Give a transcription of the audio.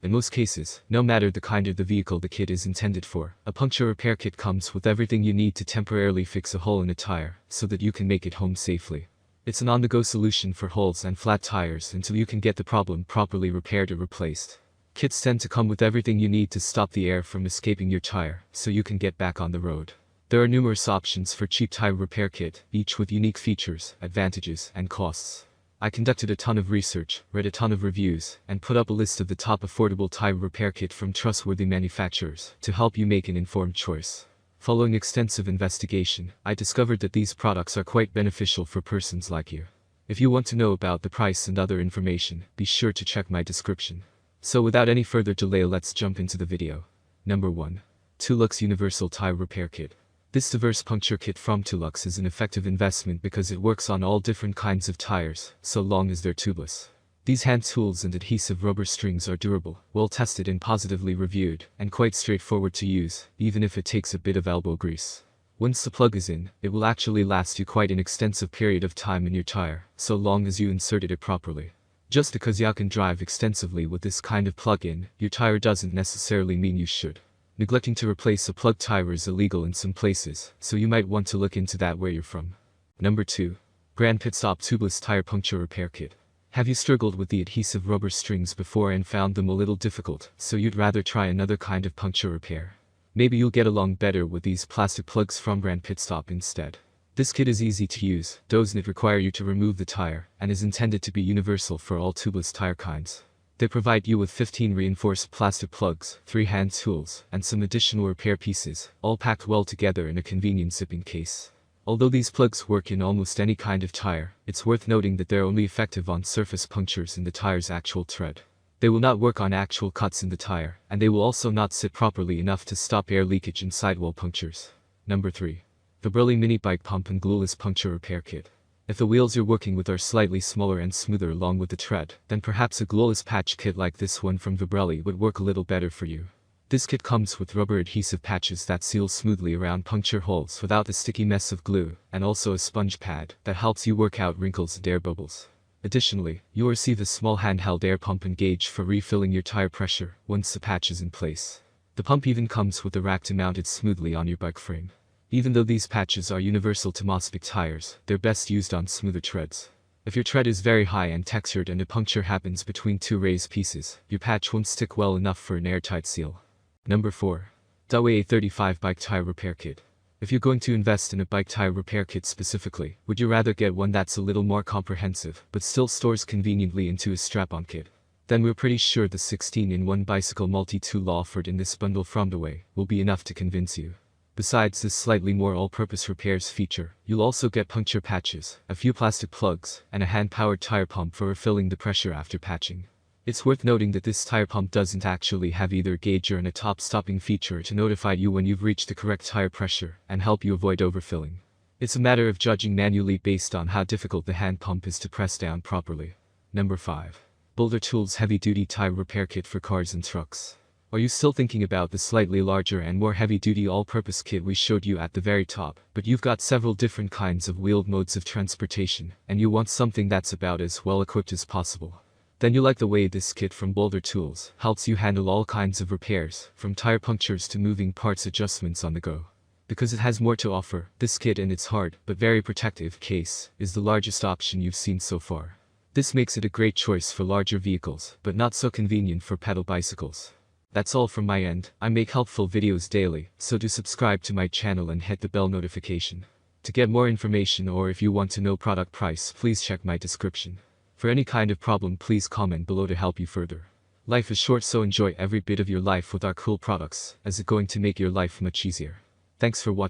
In most cases, no matter the kind of the vehicle the kit is intended for, a puncture repair kit comes with everything you need to temporarily fix a hole in a tire, so that you can make it home safely. It's an on-the-go solution for holes and flat tires until you can get the problem properly repaired or replaced. Kits tend to come with everything you need to stop the air from escaping your tire, so you can get back on the road. There are numerous options for cheap tire repair kit, each with unique features, advantages, and costs. I conducted a ton of research, read a ton of reviews, and put up a list of the top affordable tire repair kit from trustworthy manufacturers to help you make an informed choice. Following extensive investigation, I discovered that these products are quite beneficial for persons like you. If you want to know about the price and other information, be sure to check my description. So without any further delay, let's jump into the video. Number 1. Tooluxe Universal Tire Repair Kit. This diverse puncture kit from Tooluxe is an effective investment because it works on all different kinds of tires, so long as they're tubeless. These hand tools and adhesive rubber strings are durable, well tested and positively reviewed, and quite straightforward to use, even if it takes a bit of elbow grease. Once the plug is in, it will actually last you quite an extensive period of time in your tire, so long as you inserted it properly. Just because you can drive extensively with this kind of plug-in, your tire doesn't necessarily mean you should. Neglecting to replace a plugged tire is illegal in some places, so you might want to look into that where you're from. Number 2. Brand Pitstop Tubeless Tire Puncture Repair Kit. Have you struggled with the adhesive rubber strings before and found them a little difficult, so you'd rather try another kind of puncture repair? Maybe you'll get along better with these plastic plugs from brand Pitstop instead. This kit is easy to use, doesn't require you to remove the tire, and is intended to be universal for all tubeless tire kinds. They provide you with 15 reinforced plastic plugs, 3 hand tools, and some additional repair pieces, all packed well together in a convenient zipping case. Although these plugs work in almost any kind of tire, it's worth noting that they're only effective on surface punctures in the tire's actual tread. They will not work on actual cuts in the tire, and they will also not sit properly enough to stop air leakage in sidewall punctures. Number 3. Vibrelli Mini Bike Pump and Glueless Puncture Repair Kit. If the wheels you're working with are slightly smaller and smoother along with the tread, then perhaps a glueless patch kit like this one from Vibrelli would work a little better for you. This kit comes with rubber adhesive patches that seal smoothly around puncture holes without the sticky mess of glue, and also a sponge pad that helps you work out wrinkles and air bubbles. Additionally, you'll receive a small handheld air pump and gauge for refilling your tire pressure once the patch is in place. The pump even comes with a rack to mount it smoothly on your bike frame. Even though these patches are universal to most big tires, they're best used on smoother treads. If your tread is very high and textured and a puncture happens between 2 raised pieces, your patch won't stick well enough for an airtight seal. Number 4. Daway A35 Bike Tire Repair Kit. If you're going to invest in a bike tire repair kit specifically, would you rather get one that's a little more comprehensive, but still stores conveniently into a strap-on kit? Then we're pretty sure the 16-in-1 bicycle multi-tool offered in this bundle from Daway will be enough to convince you. Besides this slightly more all-purpose repairs feature, you'll also get puncture patches, a few plastic plugs, and a hand-powered tire pump for refilling the pressure after patching. It's worth noting that this tire pump doesn't actually have either a gauger and a top-stopping feature to notify you when you've reached the correct tire pressure and help you avoid overfilling. It's a matter of judging manually based on how difficult the hand pump is to press down properly. Number 5. Boulder Tools Heavy-Duty Tire Repair Kit for Cars and Trucks. Are you still thinking about the slightly larger and more heavy-duty all-purpose kit we showed you at the very top, but you've got several different kinds of wheeled modes of transportation, and you want something that's about as well equipped as possible? Then you'll like the way this kit from Boulder Tools helps you handle all kinds of repairs, from tire punctures to moving parts adjustments on the go. Because it has more to offer, this kit in its hard, but very protective case, is the largest option you've seen so far. This makes it a great choice for larger vehicles, but not so convenient for pedal bicycles. That's all from my end. I make helpful videos daily, so do subscribe to my channel and hit the bell notification. To get more information or if you want to know product price, please check my description. For any kind of problem, please comment below to help you further. Life is short, so enjoy every bit of your life with our cool products, as it's going to make your life much easier. Thanks for watching.